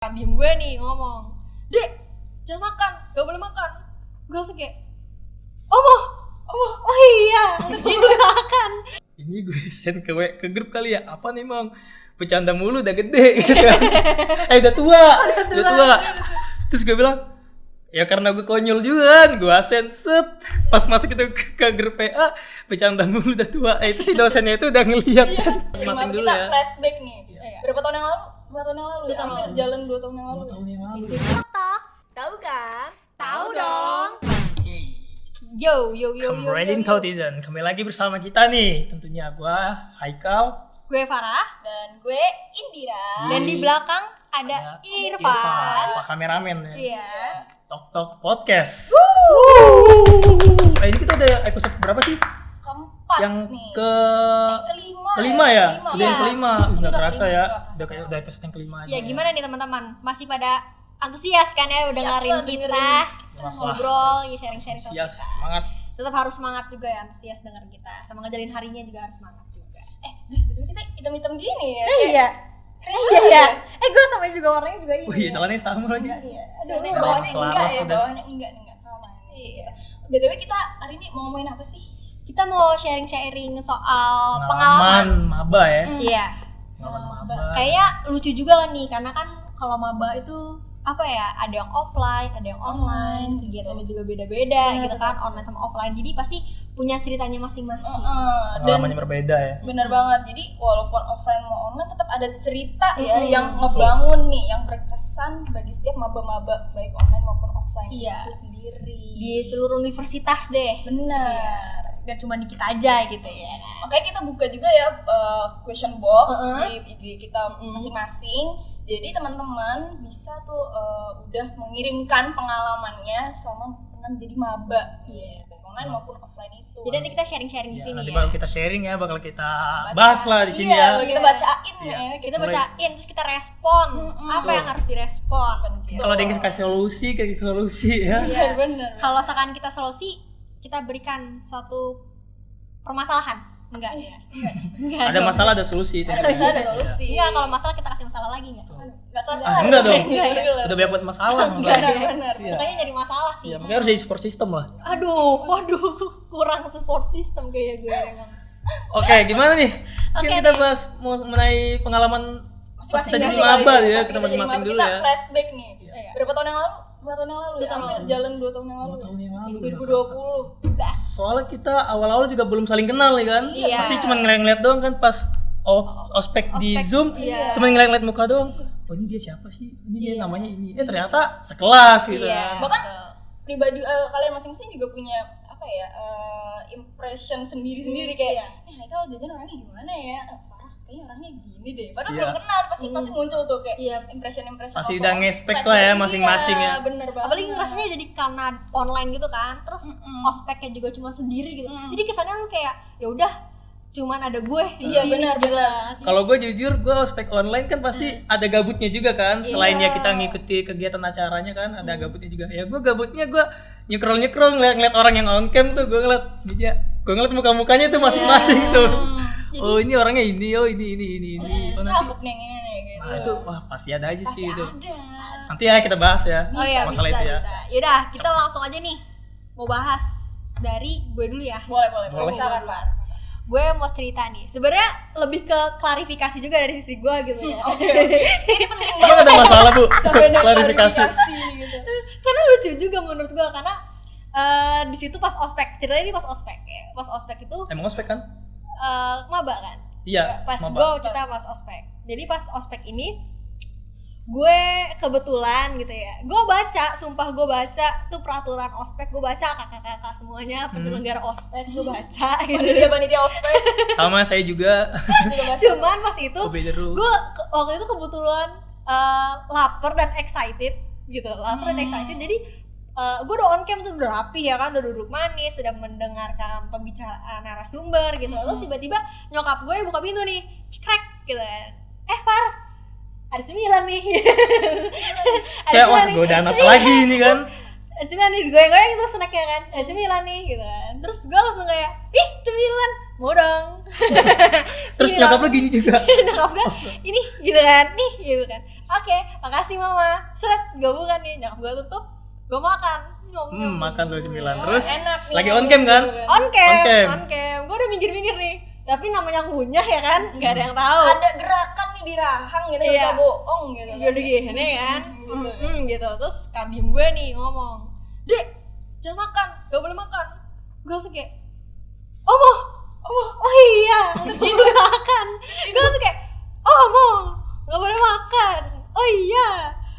Diem gue nih ngomong, Dek, jangan makan, gak boleh makan. Gue langsung kayak, oh iya, terus jadi gue makan. Ini gue send ke grup kali ya, apa nih Mang? Bercanda mulu udah gede gitu kan. Udah tua. Terus gue bilang, ya karena gue konyol juga kan, gue send set. Pas masuk itu ke grup PA, bercanda mulu udah tua. Itu si dosennya itu udah ngeliat kan. Masing dulu kita ya. flashback nih. Berapa tahun yang lalu? 2 tahun yang lalu ya? Hampir jalan 2 tahun yang lalu. 2 tahun yang lalu. Tok, tahu kan? Tahu dong. Yo. Come ready Tautizen. Kembali lagi bersama kita nih. Tentunya gue, Haikal. Gue Farah. Dan gue Indira. Dan di belakang ada Irfan. Pak kameramen ya. Iya. Tok Podcast. Ini kita udah episode berapa sih? Keempat Yang nih. kelima ya? Udah yang Iya. kelima. Udah kerasa ya. Udah Udah kayak udah episode yang kelima aja. Ya gimana nih teman-teman? Masih pada antusias kan ya udah dengerin Antusias kita lah, Jelas lah. ngobrol, sharing-sharing sama Antusias, kita. semangat. Tetap harus semangat juga ya, antusias denger kita. Sama ngejalin harinya juga harus semangat juga. Sebetulnya kita hitam-hitam gini ya. Iya. Iya. Gue sama juga warnanya juga ini. Oh iya, jalannya sama lagi. Iya. Aduh, Ini udah bawaannya selaras enggak ya, sudah. bawaannya enggak sama. Iya. BTW kita hari ini mau ngomongin apa sih? Kita mau sharing-sharing soal pengalaman. maba ya. Iya. Pengalaman maba. Kayaknya lucu juga kan nih, karena kan kalau maba itu apa ya, ada yang offline, ada yang online, kegiatannya juga beda-beda gitu kan, online sama offline. Jadi pasti punya ceritanya masing-masing. Dan Pengalamannya berbeda ya. benar banget. Jadi walaupun offline mau online tetap ada cerita ya Mm-mm. yang ngebangun nih, yang berkesan bagi setiap maba-maba baik online maupun offline Iya. itu sendiri. Di seluruh universitas deh. Benar. Gak cuma di kita aja gitu ya. Makanya kita buka juga ya question box Uh-uh. di IG kita masing-masing. Jadi teman-teman bisa tuh udah mengirimkan pengalamannya selama pernah menjadi maba, online maupun offline itu. Jadi nanti kita sharing-sharing di Ya, sini nanti ya. bakal kita sharing ya, bakal kita bahas lah di sini ya. Kita bacain Iya. ya. Kita bacain terus kita respon apa Betul. yang harus direspon. Kalau ada yang kasih solusi ya. Iya. Benar. Kalau misalkan kita solusi, kita berikan suatu permasalahan. Enggak ya? Enggak. Ada masalah ada solusi itu. Ada solusi. Enggak, kalau masalah kita kasih masalah lagi enggak? Enggak kelar. Enggak dong. Enggak ya? Udah banyak buat masalah. Benar. Iya. Sukanya jadi masalah sih. Ya, makanya harus jadi support system lah. Waduh, kurang support system kayak gue emang. Oke, gimana nih? Oke Kita nih. bahas mengenai pengalaman pas kita jadi Masing-masing maba kali ya, Pas kita jadi masing-masing maba, dulu kita ya. flashback nih. Iya. Berapa tahun yang lalu? 2 tahun yang lalu ya. tahun Hampir lalu. jalan 2 tahun yang lalu. 2 tahun yang lalu. 2020. Soalnya kita awal-awal juga belum saling kenal ya kan. Iya. Pasti cuma ngeliat-ngeliat doang kan pas ospek di Ospek, Zoom, iya. cuma ngeliat-ngeliat muka doang. Oh ini dia siapa sih? Ini dia Iya. namanya ini. Ternyata sekelas gitu Iya. kan. Bahkan pribadi kalian masing-masing juga punya apa ya impression sendiri-sendiri kayak nih Haikal jajan orangnya gimana ya, Farah kayaknya orangnya gini deh, padahal Iya. belum kenal pasti muncul tuh kayak Iya. impression Pasti waktu udah ospek. ngespek lah ya masing-masing ya. Iya, bener banget. Apalagi rasanya jadi karena online gitu kan, terus ospeknya juga cuma sendiri gitu. Jadi kesannya lu kayak ya udah cuman ada gue di Iya, sini benar, gitu. benar. Kalau gue jujur, gue ospek online kan pasti ada gabutnya juga kan. Selain Iya. ya kita ngikuti kegiatan acaranya kan, ada gabutnya juga. Ya gue gabutnya gue nyekrol ngeliat orang yang on cam tuh, gue ngeliat dia, gue ngeliat muka-mukanya tuh masing-masing tuh. Oh ini orangnya ini, oh ini. Oh nanti, Cakep nih yang ini nih gitu. nah itu wah pasti ada aja Pasti sih itu. ada. Nanti ya kita bahas ya Oh iya, masalah bisa, itu ya. bisa. Yaudah, kita langsung aja nih mau bahas dari gue dulu ya. Boleh. Boleh. Silakan, Pak. Gue mau cerita nih. Sebenarnya lebih ke klarifikasi juga dari sisi gue gitu ya. Oke. Ini penting Emang banget. ada masalah bu? Sampai ada Klarifikasi. gitu. Karena lucu juga menurut gue, karena di situ pas ospek, ceritanya ini pas ospek ya. Pas ospek itu Emang ospek kan? maba kan. Iya. Pas maba. gue cerita pas ospek. Jadi pas ospek ini gue kebetulan gitu ya, gue baca tuh peraturan ospek, gue baca kakak-kakak semuanya penyelenggara ospek, gue baca gitu. Panitia ospek Sama saya juga. juga baca. Cuman pas itu Kobe terus. gue waktu itu kebetulan lapar dan excited gitu, jadi gue udah on cam tuh, udah rapi ya kan, udah duduk manis, sudah mendengarkan pembicaraan narasumber gitu. Terus tiba-tiba nyokap gue buka pintu nih, cekrek gitu kan, Far, ada cemilan nih. Kayak wah godaan apa lagi ini kan? Ada cemilan nih, goyang-goyang itu snacknya kan, ada cemilan nih gitu kan. Terus gue langsung kayak, ih cemilan, mau dong. Terus nyokap lu gini juga. Nyokap gue, ini gitu kan, nih gitu kan. Oke, makasih mama. Seret, gue buka nih, nyokap gue tutup, gue makan. Makan tuh 9. Terus enak nih. lagi on cam kan? On cam. On cam. Gue udah minggir-minggir nih. Tapi namanya ngunyah ya kan, nggak ada yang tahu. Ada gerakan nih di rahang gitu, nggak Iya. bisa bohong gitu. Gue udah gini kan, gitu. Terus kadim gue nih ngomong, Dek, jangan makan, gak boleh makan. Gue langsung kayak, oh iya, gak boleh makan. Gue langsung kayak, gak boleh makan. Oh iya.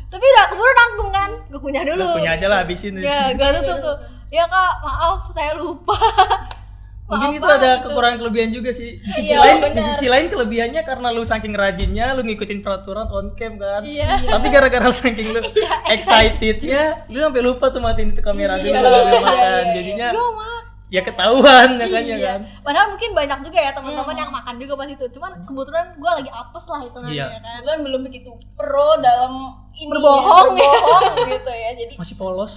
Tapi udah keburu nanggung kan, gue kunyah dulu. Udah punya aja lah habisin. Ya, gue tuh. Ya kak, maaf, saya lupa. Mungkin Maaf itu ada banget gitu. kekurangan kelebihan juga sih. Di sisi Iya, lain, benar. di sisi lain kelebihannya karena lu saking rajinnya, lu ngikutin peraturan on cam kan. Iya. Tapi gara-gara saking lu excitednya, lu sampai lupa tuh matiin itu kamera dulu Iya, baru iya, makan. iya. Jadinya Gue makan. ya ketahuan ya kan ya Iya. kan. Padahal mungkin banyak juga ya teman-teman yang makan juga pas itu. Cuman kebetulan gue lagi apes lah hitungannya Iya. ya kan. Kebetulan belum begitu pro dalam ini Berbohong. ya, berbohong gitu ya. Jadi Masih polos.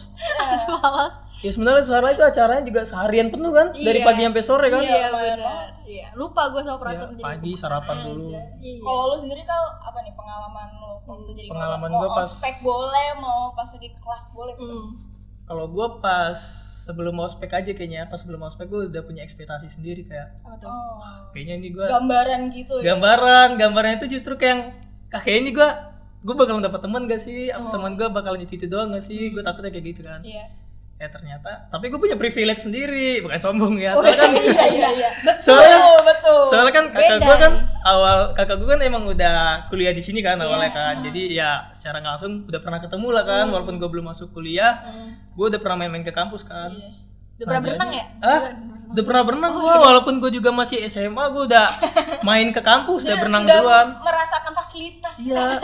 Malas. Ya sebenarnya soalnya itu acaranya juga seharian penuh kan, dari Iya. pagi sampai sore kan. Iya lumayan benar. Iya. Lupa gue sama Ya, peraturan jadi. pagi sarapan dulu. Iya. kalau lu sendiri apa nih pengalaman lu waktu jadi Pengalaman mau gua pas- ospek boleh, mau pas lagi kelas boleh Hmm. terus. Kalau gua pas sebelum ospek aja kayaknya, pas sebelum ospek gua udah punya ekspektasi sendiri kayak Apa tuh? Oh. kayaknya ini gua Gambaran gitu ya. gambaran itu justru kayak yang kayaknya ini gua bakalan dapat teman gak sih? Apa teman gua bakalan itu doang gak sih? Gua takutnya kayak gitu kan. Iya. Ya ternyata, tapi gue punya privilege sendiri, bukan sombong ya. Oh, Soalnya kan iya. Betul, Soalnya- betul. soalnya kan kakak Beda gue kan nih. kakak gue kan emang udah kuliah di sini kan awalnya Iya. kan. Jadi ya secara nggak langsung udah pernah ketemu lah kan, walaupun gue belum masuk kuliah, gue udah pernah main-main ke kampus kan. Iya. Udah pernah Nah, berenang jadi- ya? Hah? Udah pernah berenang gua, walaupun gue juga masih SMA, gue udah main ke kampus, udah berenang sudah duluan. merasakan fasilitas. Iya.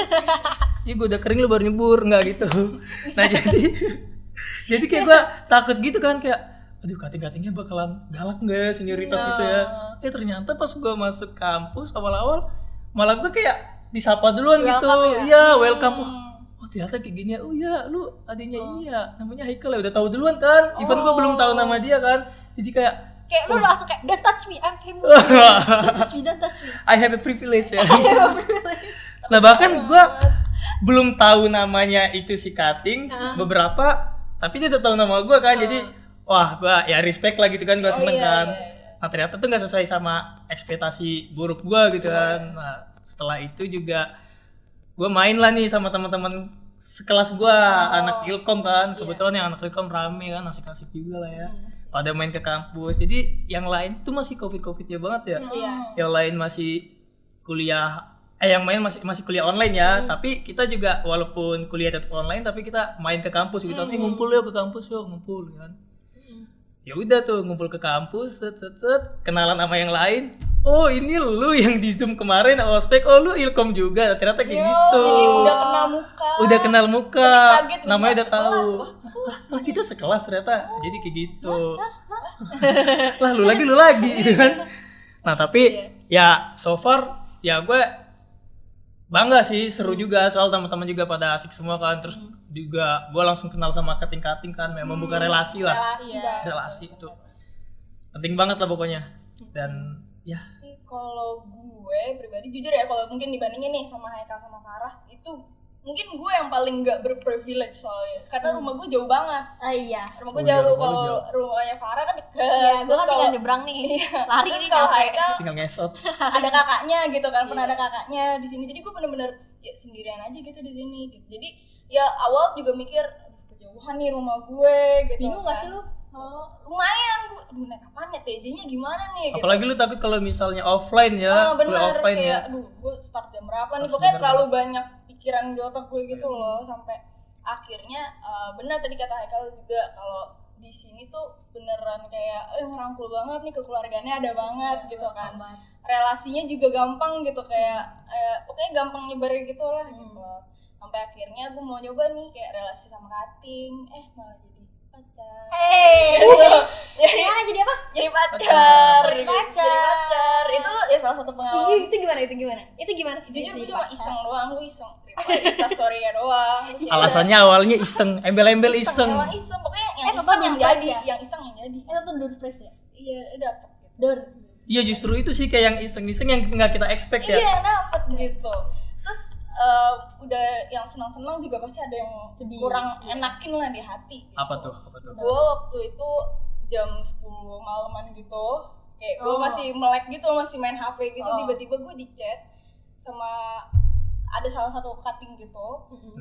Jadi gue udah kering lu baru nyebur, nggak gitu. Nah jadi kayak gue takut gitu kan, kayak aduh kating-katingnya bakalan galak nggak senioritas gitu ya. Ternyata pas gue masuk kampus awal-awal malah gue kayak disapa duluan gitu. Welcome ya? Iya, welcome. Oh ternyata kayak gini ya. Oh iya, lu adiknya ini ya, namanya Haikal ya, udah tahu duluan kan. Even gue belum tahu nama dia kan. Jadi kayak Kayak lu langsung kayak don't touch me, I'm famous. Don't touch me, don't touch me. I have a privilege ya. Nah bahkan gue belum tahu namanya itu si Kating beberapa, tapi dia udah tahu nama gue kan, jadi wah gue ya respect lah gitu kan, gue seneng kan. Nah ternyata tuh nggak sesuai sama ekspektasi buruk gue gitu kan. Nah setelah itu juga gue main lah nih sama teman-teman sekelas gue, anak Ilkom kan, kebetulan yang anak Ilkom rame kan, asik-asik juga lah ya. Pada main ke kampus, jadi yang lain tuh masih covid-covidnya banget ya. Iya. Yang lain masih kuliah, yang main masih kuliah online ya. Tapi kita juga walaupun kuliah tetap online, tapi kita main ke kampus gitu. Ngumpul yuk ke kampus yuk, ngumpul kan. Ya udah tuh ngumpul ke kampus, set, kenalan sama yang lain. Oh ini lu yang di Zoom kemarin ospek, oh lu Ilkom juga, ternyata kayak gitu. Jadi udah kenal muka. Udah kenal muka, Jadi kaget, namanya wah, udah tahu. sekelas. Wah kita sekelas ternyata, jadi kayak gitu. Lah lu lagi gitu kan. Nah tapi ya so far ya gue bangga sih, seru juga soal teman-teman juga pada asik semua kan. Terus juga gue langsung kenal sama kating-kating kan, memang bukan relasi lah. Relasi itu penting banget lah pokoknya. Dan ya Tapi kalau gue pribadi jujur ya, kalau mungkin dibandingin nih sama Haikal sama Farah, itu mungkin gue yang paling nggak berprivilege soalnya, karena rumah gue jauh banget. Iya. Rumah gue Oh iya, jauh, rumah lu kalau jauh. rumahnya Farah kan deket. Iya, gue Terus kan tinggal nyebrang nih. Lari terus nih kalau nyampe. Haikal tinggal ngesot. ada kakaknya gitu kan, pernah ada kakaknya di sini, jadi gue bener-bener ya sendirian aja gitu di sini gitu. Jadi ya awal juga mikir "Aduh, kejauhan nih rumah gue gitu. Bingung gak sih lu? Lumayan, gue naik kapan ya, TJ-nya gimana nih gitu. Apalagi lu takut kalau misalnya offline ya, bener, kuliah offline kayak, ya. aduh, gue start jam berapa nih, Harus pokoknya bener terlalu banyak pikiran di otak gue gitu loh, sampai akhirnya benar tadi kata Haikal juga, kalau di sini tuh beneran kayak ngerangkul banget nih, kekeluargaannya ada banget gitu kan, relasinya juga gampang gitu, kayak pokoknya gampang nyebar gitu lah gitu, sampai akhirnya gue mau nyoba nih kayak relasi sama Kating, malah jadi pacar. Gimana jadi apa? Jadi pacar. Jadi pacar. Jadi pacar. Itu ya salah satu pengalaman. Itu gimana? Itu gimana sih? Jujur gue jadi cuma pacar? iseng doang, gue iseng. Instastory-nya doang. Terus ya Alasannya awalnya iseng, embel-embel iseng. emang iseng. Pokoknya yang total iseng yang surprise jadi, ya? yang iseng yang jadi. Itu door prize ya? Iya, dapet gitu. Door. Iya justru itu sih kayak yang iseng-iseng yang nggak kita expect ya. Iya, dapet gitu. Terus udah yang senang-senang juga pasti ada yang Sedih. kurang enakin lah di hati gitu. Apa tuh? Gue waktu itu jam 10 malaman gitu, kayak gue Oh. masih melek gitu, masih main HP gitu, Oh. tiba-tiba gue di chat sama ada salah satu cutting gitu,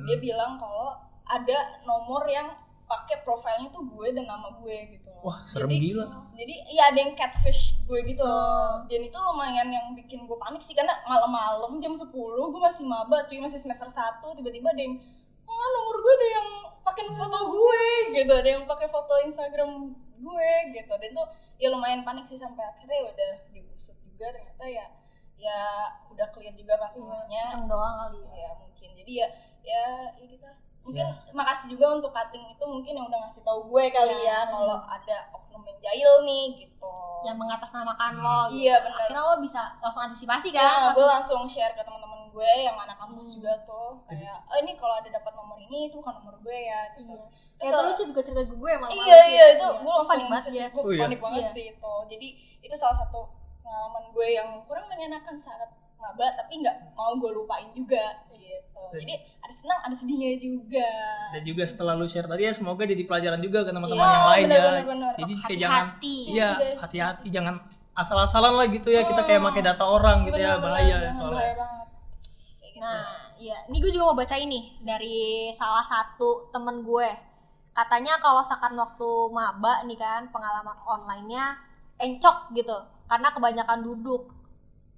dia bilang kalau ada nomor yang pakai profilnya tuh gue dan nama gue gitu. Wah, serem Jadi- gila. Jadi ya ada yang catfish gue gitu. Oh. Dan itu lumayan yang bikin gue panik sih, karena malam-malam jam 10 gue masih maba cuy, masih semester 1, tiba-tiba ada yang nomor gue ada yang pakai foto gue gitu, ada yang pakai foto Instagram gue gitu. Dan tuh ya lumayan panik sih, sampai akhirnya udah diusut juga, ternyata ya udah clear juga pastinya. Iseng doang kali ya. Ya mungkin jadi ya kita mungkin makasih juga untuk cutting itu, mungkin yang udah ngasih tahu gue kali ya kalau ada oknum yang jahil nih gitu. Yang mengatasnamakan lo gitu. Iya benar. Akhirnya lo bisa langsung antisipasi Ya, kan? gue langsung share ke teman-teman gue yang anak kampus juga tuh, kayak ini kalau ada dapat nomor ini itu bukan nomor gue ya gitu. Iya. Terus, Kayak tuh lu juga cerita ke gue malam iya itu gue langsung panik banget ya. gue Oh, iya. panik banget Iya. sih itu. Jadi itu salah satu pengalaman gue yang kurang mengenakan saat maba, tapi nggak mau gue lupain juga gitu. Jadi ada senang ada sedihnya juga. Dan juga setelah lu share tadi ya, semoga jadi pelajaran juga ke teman-teman Iya, yang lain ya. benar. Jadi kayak jangan Hati-hati. iya, Iya, hati-hati, jangan asal-asalan lah gitu ya, kita kayak pakai data orang gitu ya, bahaya ya soalnya. Bahaya banget. Kayak gitu. Nah, iya. Ini gue juga mau baca ini dari salah satu temen gue. Katanya kalau seakan waktu maba nih kan, pengalaman online-nya encok gitu. Karena kebanyakan duduk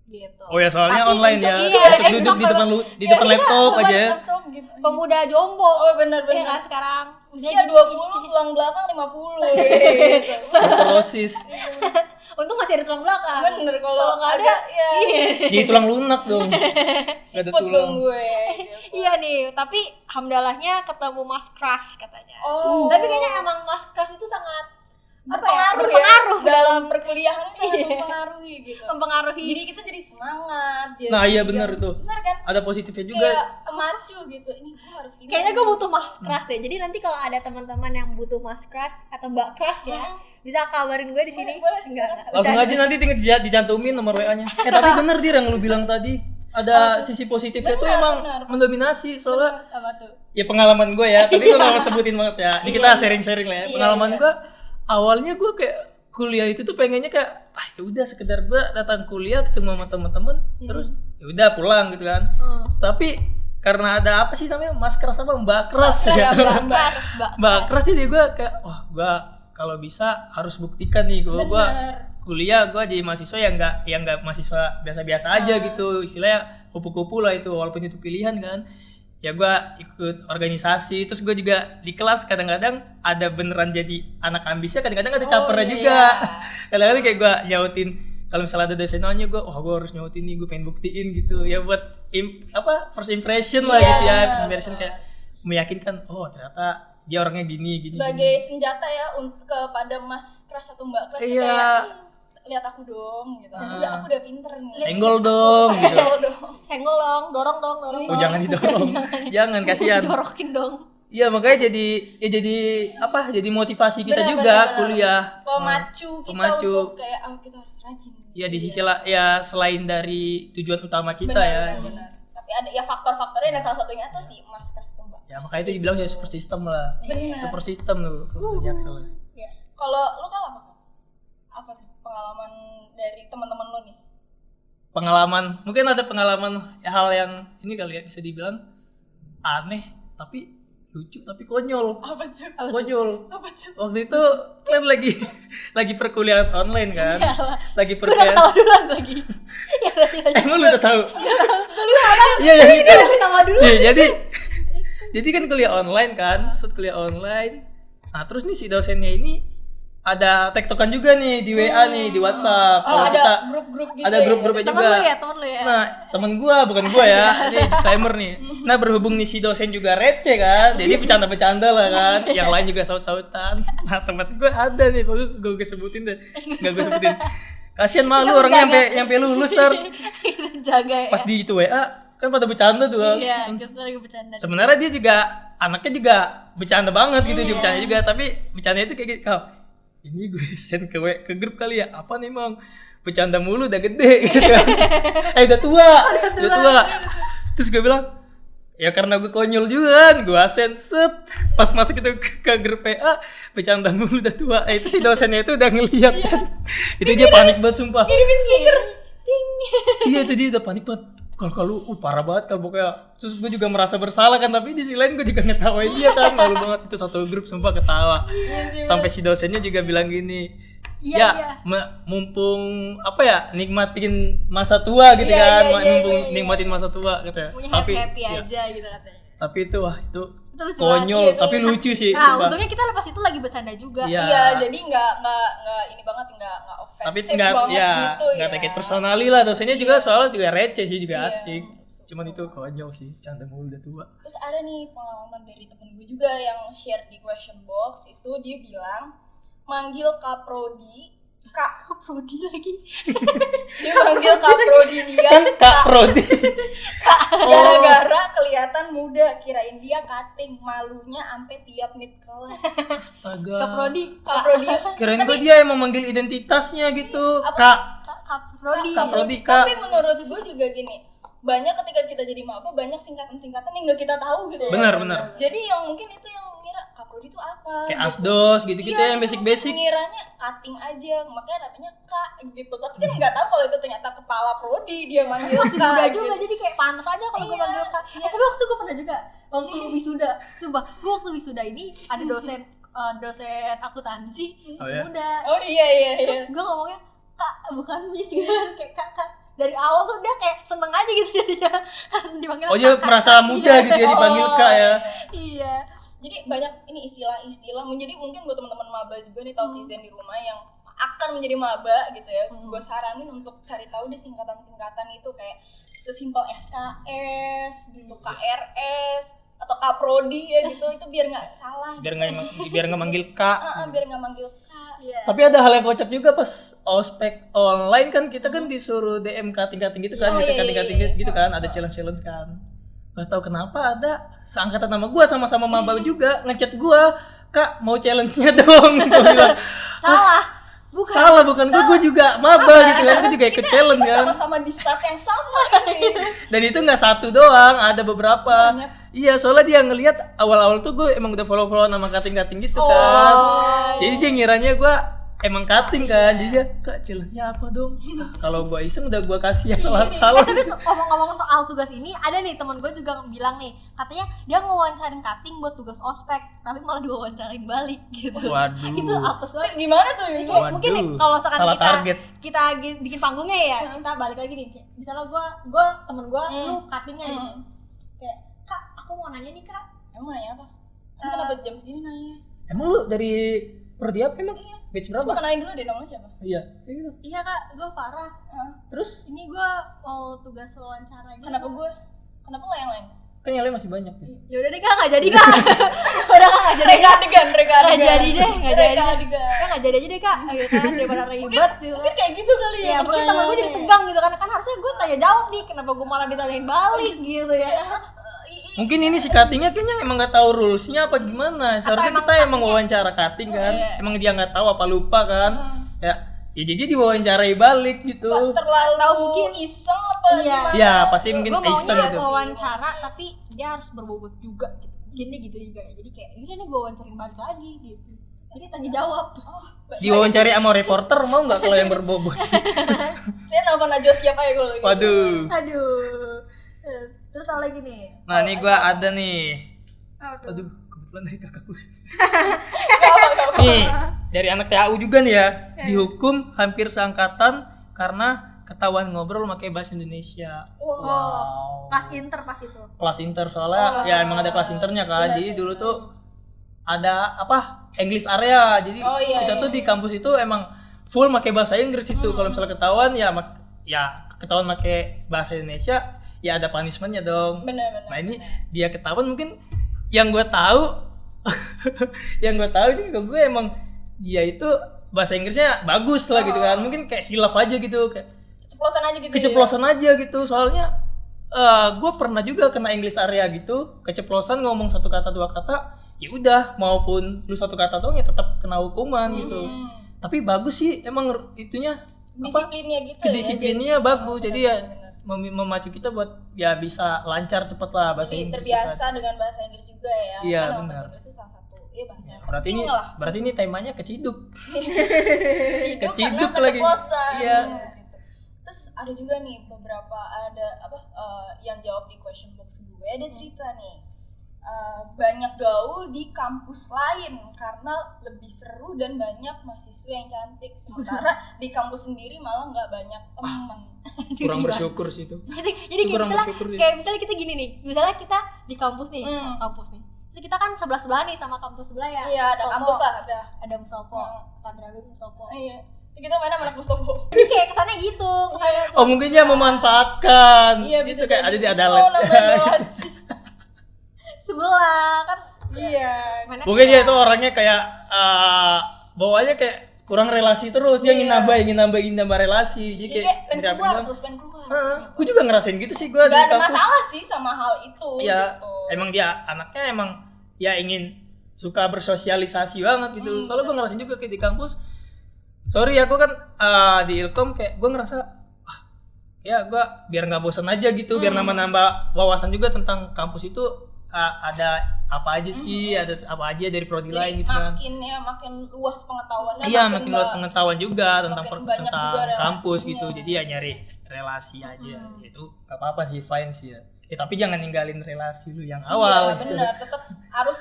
gitu. Oh ya, soalnya Tapi online ya. iya, Cocok duduk di depan di depan laptop aja ya. Laptop gitu. Pemuda jombo. Oh benar Iya kan sekarang. Usia 20, tulang belakang 50 gitu. Osteoporosis. Untung masih ada tulang belakang. Bener, kalau nggak ada, ya Jadi tulang lunak dong. Gak ada siput tulang. dong gue gitu. Iya nih, tapi alhamdulillahnya ketemu Mas Crush katanya. Oh. Tapi kayaknya emang Mas Crush itu sangat berpengaruh berpengaruh dalam perkuliahan itu sangat Iya. mempengaruhi gitu. mempengaruhi. Jadi kita jadi semangat. Jadi Nah, iya benar itu. Bener kan? Ada positifnya juga. Kayak memacu gitu. Ini gue harus pindah. Kayaknya gue butuh Mas Crush deh. Jadi nanti kalau ada teman-teman yang butuh Mas Crush atau Mbak Crush ya, bisa kabarin gue di sini. Boleh. Enggak. Langsung aja nanti tinggal dicantumin nomor WA-nya. Tapi bener dia yang lu bilang tadi. Ada sisi positifnya tuh emang benar. mendominasi soalnya Apa tuh? ya pengalaman gue ya, tapi gue gak mau sebutin banget ya. Ini kita sharing-sharing lah ya. Iya, Pengalaman iya. gue awalnya gue kayak kuliah itu tuh pengennya kayak ya udah sekedar gue datang kuliah ketemu sama teman-teman terus ya udah pulang gitu kan. Tapi karena ada apa sih namanya Mas Crush apa Mbak Crush ya. Mbak Crush jadi gue kayak wah gue kalau bisa harus buktikan nih gue kuliah gue jadi mahasiswa yang nggak mahasiswa biasa-biasa aja gitu, istilahnya kupu-kupu lah itu, walaupun itu pilihan kan. Ya gue ikut organisasi, terus gue juga di kelas kadang-kadang ada beneran jadi anak ambisnya, kadang-kadang ada capernya juga. Kadang-kadang kayak gue nyautin kalau misalnya ada dosen nanya gue, gue harus nyautin nih, gue pengen buktiin gitu ya, buat first impression lah gitu ya, first impression kayak meyakinkan ternyata dia orangnya gini sebagai senjata ya untuk kepada Mas Crush atau Mbak Crush iya. kayak lihat aku dong gitu. Aku udah pinter nih. Senggol dong gitu. Senggol dong. Senggol dong, dorong dong. Oh jangan didorong, jangan kasihan. Dorokin dong. Iya makanya jadi motivasi kita juga Benar. kuliah. Pemacu kita Pemacu. untuk kayak kita harus rajin. Ya di sisi ya selain dari tujuan utama kita ya. Benar. Tapi ada ya faktor-faktornya, dan salah satunya tuh si Mas Crush itu Mbak. Ya makanya itu dibilang ya super system lah. Benar. Super system tuh Jaksel. Ya. Kalau lu kan apa nih pengalaman dari teman-teman lu nih? Pengalaman, mungkin ada pengalaman hal yang ini kali ya bisa dibilang aneh tapi lucu tapi konyol. Apa tuh? Konyol. Apa tuh? Waktu itu kan lagi perkuliahan online kan. Lagi Gue udah perkuliahan. tahu duluan lagi. Emang lu udah tahu? Iya ya itu. Sama dulu. Iya, jadi kan kuliah online kan, kuliah online. Nah terus nih si dosennya ini ada tektokan juga nih di WA nih, di WhatsApp. Oh, Kalau ada kita grup-grup gitu. ada grup-grupnya Temen juga. temen lu ya. Nah, temen gua bukan gua ya. Ini disclaimer nih. Nah, berhubung nih si dosen juga receh kan. Jadi bercanda-bercanda lah kan. Yang lain juga saut-sautan. Nah, temen gua ada nih, pokoknya gua sebutin deh. Enggak gua sebutin. Kasian malu orangnya sampai lulus tar. Jaga ya. Pas di itu WA kan pada bercanda tuh. Bang. Iya, kita lagi bercanda. Sebenarnya dia juga anaknya juga bercanda banget gitu, dia bercanda juga, tapi bercanda itu kayak gitu. Ini gue send ke grup kali ya. Apa nih, Mang? Bercanda mulu udah gede gitu. Udah tua. Terus gue bilang, Ya karena gue konyol juga kan, gue absen set. Pas masuk itu ke grup PA, bercanda mulu udah tua. Itu si dosennya itu udah ngeliat kan. Itu dia panik banget sumpah. Kirimin stiker. Ting. Iya itu dia udah panik banget. Kalau parah banget kalau pokoknya. Terus gue juga merasa bersalah kan, tapi di sisi lain gue juga ngetawain dia kan, malu banget. Itu satu grup sumpah ketawa. Sampai si dosennya juga bilang gini. Iya. Mumpung apa ya, nikmatin masa tua gitu kan, mumpung nikmatin masa tua katanya. Punya Tapi happy ya, aja gitu katanya. tapi itu itu Itu lucu konyol, banget. tapi lucu sih. Nah, sumpah. untungnya kita lepas itu lagi bercanda juga. Iya. Iya, jadi nggak ini banget, nggak offensive Tapi banget ya gitu nggak ya. take it personally lah, dosennya juga soalnya juga receh sih, juga Iya. asik. Cuman itu konyol sih, canda mulu udah tua. Terus ada nih pengalaman dari temen gue juga yang share di question box, itu dia bilang manggil Kak Prodi, Kak Prodi lagi. dia manggil Kak Prodi dia Kan Kak Prodi. gara-gara kelihatan muda, kirain dia cutting, malunya sampai tiap mid kelas. Astaga. Kak Prodi. Kak Prodi Kirain gue dia emang manggil identitasnya gitu. Kak Kak Prodi. Kak Prodi, Kak. Tapi menurut gue juga gini, banyak ketika kita jadi maba banyak singkatan-singkatan yang nggak kita tahu gitu ya. Benar. Jadi yang mungkin itu yang ngira Kak Prodi itu apa? Kayak gitu. asdos gitu-gitu Iya, yang gitu, basic-basic. ngiranya cutting aja, makanya namanya Kak gitu. Tapi kan nggak tahu kalau itu ternyata kepala prodi dia manggil Masih Kak. muda gitu. juga, jadi kayak pantas aja kalau gue Iya, manggil Kak. iya. Tapi waktu gue pernah juga, waktu wisuda, sumpah, gue waktu wisuda ini ada dosen akuntansi Oh, masih iya? muda. Oh iya. Terus gue ngomongnya Kak, bukan Miss gitu kan, kayak Kak. Dari awal tuh dia kayak seneng aja gitu jadinya kan dipanggil Oh dia Kak. merasa muda gitu ya dipanggil Oh, Kak ya. Iya. Jadi banyak ini istilah-istilah. Jadi mungkin buat teman-teman maba juga nih, Talkizen di rumah yang akan menjadi maba gitu ya, gue saranin untuk cari tahu deh singkatan-singkatan itu kayak sesimpel SKS gitu, KRS atau Kaprodi ya gitu, itu biar nggak salah. Biar nggak manggil Kak. Biar nggak manggil Kak. Iya. Tapi ada hal yang kocak juga pas ospek online kan, kita kan disuruh DM kating-kating gitu kan, Oh, ngecek iya, kating-kating iya. gitu kan, ada challenge kan. Gak tau kenapa ada seangkatan nama gua sama-sama maba juga ngechat gua, Kak mau challenge-nya dong. Gua bilang, Salah. bukan gua juga maba gitu kan, gua juga ikut challenge kan. Sama-sama di start yang sama ini. Dan itu nggak satu doang, ada beberapa. Banyak. Iya, soalnya dia ngelihat awal-awal tuh gue emang udah follow nama kating-kating gitu kan. Oh. Jadi dia ngiranya gue emang cutting kan. Jadi dia, Kak challenge-nya apa dong? Ah, kalau gue iseng udah gue kasih yang salah-salah. Tapi ngomong-ngomong soal tugas ini, ada nih teman gue juga bilang nih, katanya dia ngewawancarin cutting buat tugas ospek, tapi malah diwawancarain balik gitu. Waduh. Itu apa sih? Gimana tuh Kayak itu? mungkin nih, kalau misalkan salah target. kita bikin panggungnya ya, kita balik lagi nih. Misalnya gue temen gue, lu cuttingnya nih. Kayak, Kak, aku mau nanya nih Kak. Emang nanya apa? Emang kenapa jam segini nanya? Emang lu dari prodi apa emang? Batch Coba berapa? kenalin dulu deh namanya siapa? Iya. Gitu. Iya Kak, gue parah. Terus Ini gue mau tugas wawancara gitu. Kenapa gue? Kenapa nggak yang lain? kan yang lain masih banyak nih. Ya udah deh Kak, nggak jadi Kak. Udah Kak, nggak jadi. Reka adegan. Nggak jadi deh, nggak jadi. Reka adegan. Ya nggak jadi aja deh Kak, gitu kan, daripada ribet gitu. Mungkin kayak gitu kali ya. Ya mungkin temen gue jadi tegang gitu kan harusnya gue tanya jawab nih, kenapa gue malah ditanyain balik gitu ya. Mungkin ini si cuttingnya kayaknya emang nggak tahu rulesnya apa gimana. Seharusnya emang kita emang wawancara cutting kan. iya. Emang dia nggak tahu apa lupa kan. Ya jadi diwawancarai balik gitu. Terlalu Atau mungkin iseng apa Iya. gimana? Ya pasti mungkin Gue iseng maunya gitu. wawancara tapi dia harus berbobot juga gitu. Mungkin dia gitu juga ya. Jadi kayak yaudah nih gue wawancarin balik lagi gitu. Jadi tanya jawab. Diwawancari sama reporter mau nggak kalau yang berbobot? Saya nelfon Najwa siapa ya kalau gitu. Waduh. Aduh. Terus apa lagi nih? Nah ini gua ada nih. Apa tuh? Aduh kebetulan dari kakak gue. Gak apa-apa. Nih dari anak TAU juga nih ya. Dihukum hampir seangkatan karena ketahuan ngobrol pakai bahasa Indonesia. Oh, kelas inter pas itu. Kelas inter soalnya ya emang ada kelas internya kan. Jadi dulu tuh ada apa English area. Jadi kita tuh di kampus itu emang full pakai bahasa Inggris itu. Kalau misalnya ketahuan ya ketahuan pakai bahasa Indonesia ya ada punishment-nya dong. Benar. Nah ini dia ketahuan mungkin yang gue tahu ini gue emang dia itu bahasa Inggrisnya bagus lah gitu kan. Mungkin kayak hilaf aja gitu kayak Keceplosan aja gitu. keceplosan aja gitu. Soalnya gue pernah juga kena English area gitu, keceplosan ngomong satu kata dua kata, ya udah maupun lu satu kata doang ya tetap kena hukuman gitu. Tapi bagus sih emang itunya Disiplinnya gitu kedisiplinnya bagus. Jadi ya memacu kita buat ya bisa lancar cepet lah bahasa Jadi Inggris. terbiasa dengan bahasa Inggris juga ya. Iya, Karena benar. bahasa Inggris itu salah satu bahasa yang Berarti ini penting lah. berarti ini temanya keciduk. Keciduk lagi. keceplosan. Iya. Gitu. Terus ada juga nih beberapa yang jawab di question box gue ada cerita nih. Banyak gaul di kampus lain karena lebih seru dan banyak mahasiswa yang cantik, sementara di kampus sendiri malah nggak banyak teman. Kurang bersyukur sih itu. Jadi Itu kurang bersyukur sih. kayak misalnya kita gini nih, misalnya kita di kampus nih, Hmm. Terus kita kan sebelah nih sama kampus sebelah ya. Iya, ada Mustopo. kampus lah, ada. Ada Mustopo, Hmm. Padrawi Mustopo. Iya. Kita main sama anak Mustopo. Jadi kayak kesannya gitu, kesannya Oh mungkin dia memanfaatkan. Iya, Itu bisa kayak ada jadi. di Oh, adalet. nambah luas. sebelah kan. Iya. Mainnya Mungkin dia sebelah. itu orangnya kayak bawaannya kayak kurang relasi terus. Dia ingin nambah relasi. Jadi Jadi kayak kayak pengen Indra keluar, bilang, terus pengen keluar. gue juga ngerasain gitu sih gue di Gak ada kampus. masalah sih sama hal itu. Ya gitu. emang dia anaknya emang ya ingin suka bersosialisasi banget gitu. Soalnya gue ngerasain juga kayak di kampus. Sorry ya gue kan di Ilkom kayak gue ngerasa ya gue biar nggak bosan aja gitu, biar nambah wawasan juga tentang kampus itu ada apa aja sih, ada apa aja dari prodi lain Jadi gitu kan. makin luas pengetahuannya. Iya makin luas pengetahuan juga tentang makin banyak tentang juga kampus relasinya. gitu. Jadi ya nyari relasi aja. Itu gak apa-apa sih, fine sih ya. Tapi jangan ninggalin relasi lu yang awal Iya, gitu. benar, tetap harus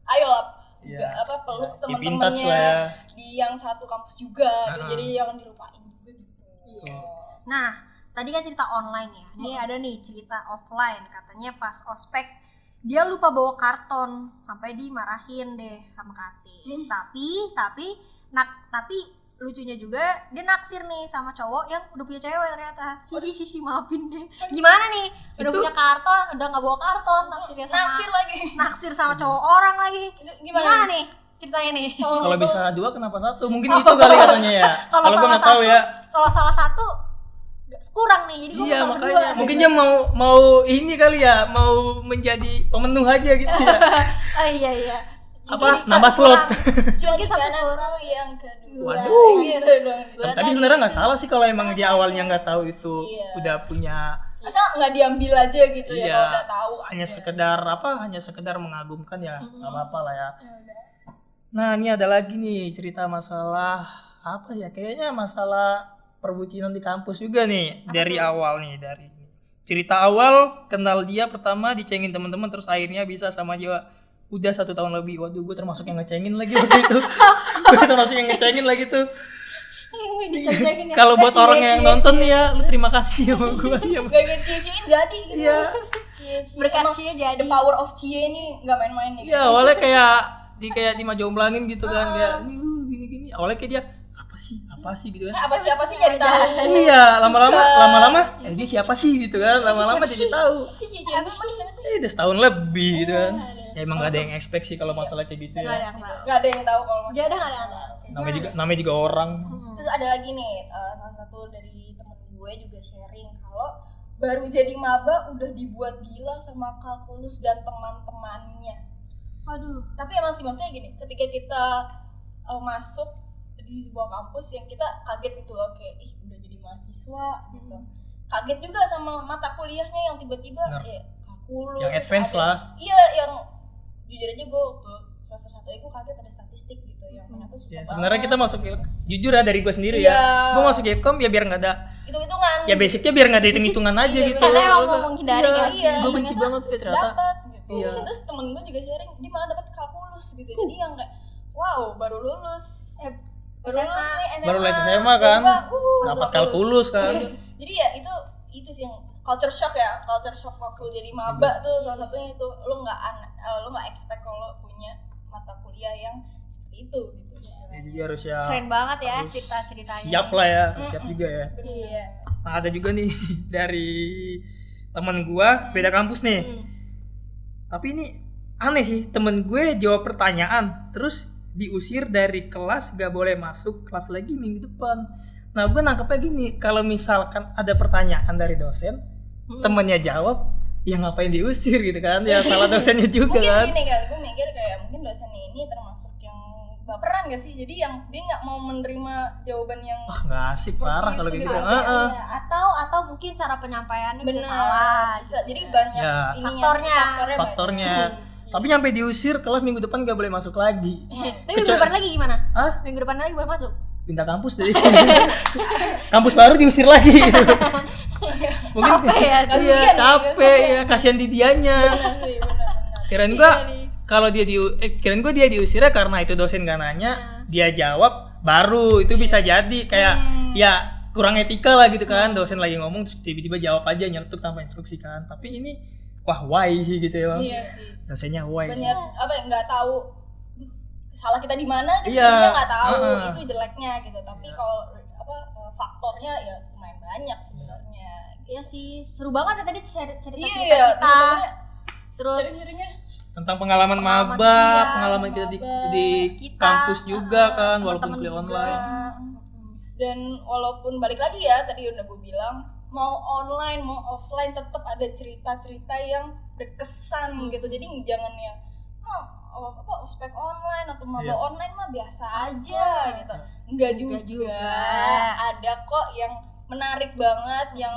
ayo lah. Iya. Peluk Keep in touch teman-temannya lah ya. di yang satu kampus juga gitu. Nah. Jadi jangan dilupain juga gitu. Iya. Nah, tadi kan cerita online ya. Ini ada nih cerita offline. Katanya pas ospek dia lupa bawa karton sampai dimarahin deh sama Kati. Tapi lucunya juga dia naksir nih sama cowok yang udah punya cewek ternyata. Sisi maafin deh. Gimana nih? Udah Itu- punya karton, udah nggak bawa karton, naksirnya sama Naksir lagi. sama cowok orang lagi. Gimana? Nih? Ceritanya nih. Kalau bisa dua kenapa satu? Mungkin itu kali katanya ya. Kalau gue nggak tahu ya. Kalau salah satu kurang nih. Jadi gue Iya sama makanya. dua. Mungkin dia mau ini kali ya, mau menjadi pemenuh aja gitu ya. Oh iya. Apa? Jadi Nambah satu slot. kurang. Cuci Mungkin satu kananku kurang. yang kedua. Waduh. Gitu dong. Tapi sebenarnya nggak salah sih kalau emang dia awalnya nggak tahu itu Iya. udah punya. Masa nggak diambil aja gitu ya Iya. kalau udah tahu. Hanya sekedar mengagumkan ya, nggak apa-apa lah ya. Nah ini ada lagi nih cerita masalah apa ya? Kayaknya masalah perbucinan di kampus juga nih. Dari awal nih, dari cerita awal kenal dia pertama dicengin teman-teman, terus akhirnya bisa sama dia udah 1 tahun lebih. Waduh, gue termasuk yang ngecengin lagi waktu itu. Gue termasuk yang ngecengin lagi tuh. Diceng-cengin ya. Kalau buat orang yang nonton nih ya, lu terima kasih sama gue ya. Gak cie-ciein jadi gitu. Iya. Cie-cie. Berkat Emang Cie jadi. the power of cie ini nggak main-main nih. Iya, awalnya kayak dimajomblangin gitu kan, kayak gini-gini. Awalnya kayak dia apa sih gitu kan. Apa sih nyari tahu. Iya, lama-lama dia siapa sih gitu kan. Lama-lama jadi tahu. Si cie gue siapa sih? Udah setahun lebih gitu kan. Ya emang gak ada yang expect sih kalau masalah kayak gitu Nggak ya. ada. Gak ada yang tahu kalau masalah. Jadi nggak ada. Namanya juga orang. Terus ada lagi nih salah satu dari temen gue juga sharing kalau baru jadi maba udah dibuat gila sama kalkulus dan teman-temannya. Waduh. Tapi emang sih maksudnya gini, ketika kita masuk di sebuah kampus yang kita kaget gitu loh, kayak ih udah jadi mahasiswa gitu. Kaget juga sama mata kuliahnya yang tiba-tiba Benar. kalkulus. Yang terus advance ada- lah. Iya, yang jujur aja gue waktu semester 1 gue kaget ada statistik gitu yang ternyata susah Ya, banget. sebenarnya kita masuk jujur ya dari gue sendiri Iya. ya. Gue masuk Ilkom ya biar nggak ada, hitung-hitungan. ya basicnya biar nggak ada hitung-hitungan aja Iya, gitu. karena emang mau menghindari nggak sih? Gue benci banget ternyata. dapat gitu. Iya. Terus temen gue juga sharing dia malah dapat kalkulus gitu. Jadi yang kayak wow, baru lulus. Baru SMA. lulus nih SMA. Baru lulus SMA kan. Tiba-tiba, Dapat masuk kalkulus kan. Jadi ya itu sih yang culture shock ya. Culture shock waktu jadi maba tuh salah satunya itu lu nggak expect kalau punya mata kuliah yang seperti itu gitu. Ya, jadi harus ya Keren banget ya harus cerita-ceritanya. siap lah ya, siap juga ya. Iya. Nah ada juga nih dari teman gua beda kampus nih. Tapi ini aneh sih, temen gue jawab pertanyaan terus diusir dari kelas, gak boleh masuk kelas lagi minggu depan. Nah gue nangkepnya gini, kalau misalkan ada pertanyaan dari dosen, temennya jawab, ya ngapain diusir gitu kan? Ya salah dosennya juga Mungkin kan? gini kali gue mikir kayak mungkin dosen ini termasuk yang baperan gak sih? Jadi yang dia nggak mau menerima jawaban yang Nggak asik, parah kalau itu gitu. gitu. Iya, atau mungkin cara penyampaiannya bisa salah. Bisa. Jadi banyak Ya. ininya sih, Faktornya. Faktornya. banyak. Tapi nyampe diusir, kelas minggu depan gak boleh masuk lagi. Tapi minggu depan lagi gimana? Hah? Minggu depan lagi baru masuk. Pindah kampus deh. Kampus baru diusir lagi gitu. Mungkin Capek ya, iya, kasihan capek ya, kasihan di dianya. Benar sih, benar. Kirain gua kalau kirain gua dia diusirnya karena itu dosen gak nanya, dia jawab baru itu bisa jadi kayak ya kurang etika lah gitu kan, dosen lagi ngomong terus tiba-tiba jawab aja nyeletuk tanpa instruksi kan. Tapi ini wah why sih gitu ya Bang. Iya sih. Dosennya why sih. Banyak apa ya, nggak tahu salah kita di mana, Iya. dia nggak tahu itu jeleknya gitu. Tapi Iya. kalau apa faktornya ya lumayan banyak sebenarnya. Iya sih, seru banget ya tadi cerita-cerita Iya, kita. temen-temennya Terus sharing-sharingnya. Tentang pengalaman Pengalaman maba, dia, pengalaman kita di kita, kampus juga kan, walaupun teman-teman kuliah juga. online. Dan walaupun balik lagi ya tadi udah gue bilang mau online mau offline tetap ada cerita-cerita yang berkesan gitu. Jadi jangan yang apa ospek online atau maba Iya. online mah biasa aja gitu. Enggak juga. Ada kok yang menarik banget yang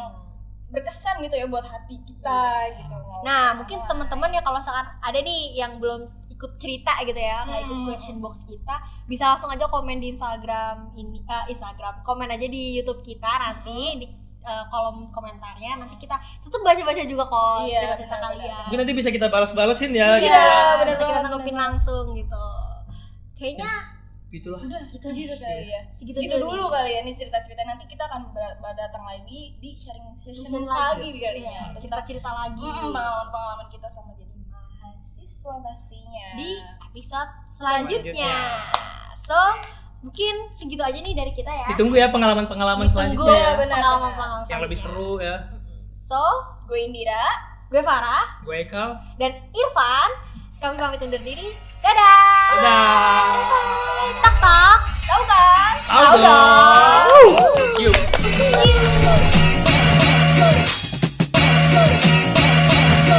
berkesan gitu ya buat hati kita gitu. Nah, mungkin teman-teman ya kalau misalkan ada nih yang belum ikut cerita gitu ya, nggak ikut question box kita, bisa langsung aja komen di Instagram Instagram, komen aja di YouTube kita nanti di kolom komentarnya, nanti kita tetap baca-baca juga kok Iya, cerita-cerita benar, kalian. Mungkin nanti bisa kita balas-balesin ya gitu Iya, ya. benar Bisa kita banget, tanggepin benar. langsung gitu. Kayaknya Gitulah. udah gitu kali ya. segitu Gitu dulu dulu nih. kali ya nih cerita-cerita, nanti kita akan datang lagi di sharing Session session lagi. lagi kali Iya, ya. Tentang cerita-cerita lagi pengalaman-pengalaman kita sama jadi mahasiswa pastinya. di episode selanjutnya. So, mungkin segitu aja nih dari kita ya. Ditunggu ya pengalaman-pengalaman Ditunggu selanjutnya ya. benar, pengalaman-pengalaman Yang lebih selanjutnya. seru ya. So, Gue Indira. gue Farah Gue Ekal. dan Irfan. Kami pamit undur diri. Dadah. Dadah. Bye. Tok tok. Tahu kan? Tahu dong.